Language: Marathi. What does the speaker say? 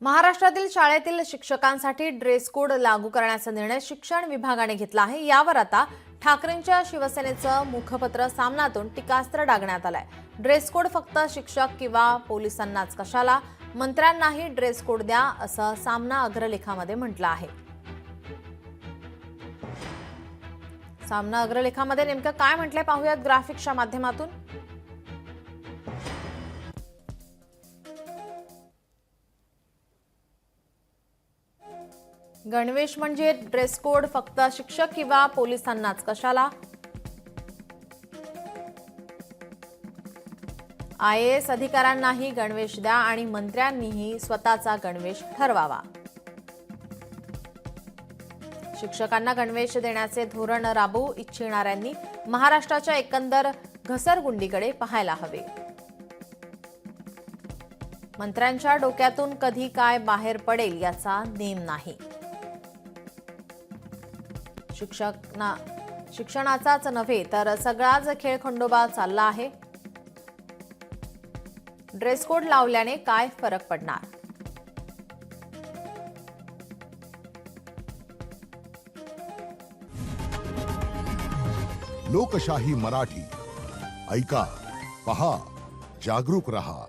महाराष्ट्रातील शाळेतील शिक्षकांसाठी ड्रेस कोड लागू करण्याचा निर्णय शिक्षण विभागाने घेतला आहे। यावर आता ठाकरेंच्या शिवसेनेचं मुखपत्र सामनातून टीकास्त्र डागण्यात आलंय। ड्रेस कोड फक्त शिक्षक किंवा पोलिसांनाच कशाला, मंत्र्यांनाही ड्रेस कोड द्या असं सामना अग्रलेखामध्ये म्हटलं आहे। सामना अग्रलेखामध्ये नेमकं काय म्हटलंय पाहूयात ग्राफिक्सच्या माध्यमातून। गणवेश म्हणजे ड्रेस कोड फक्त शिक्षक किंवा पोलिसांनाच कशाला, IAS अधिकाऱ्यांनाही गणवेश द्या आणि मंत्र्यांनीही स्वतःचा गणवेश ठरवावा। शिक्षकांना गणवेश देण्याचे धोरण राबवू इच्छिणाऱ्यांनी महाराष्ट्राच्या एकंदर घसरगुंडीकडे पाहायला हवे। मंत्र्यांच्या डोक्यातून कधी काय बाहेर पडेल याचा नेम नाही। शिक्षणाचाच नव्हे तर सगळाच खेळखंडोबा चालला आहे। ड्रेस कोड लावल्याने काय फरक पडणार? लोकशाही मराठी ऐका, पहा, जागरूक रहा।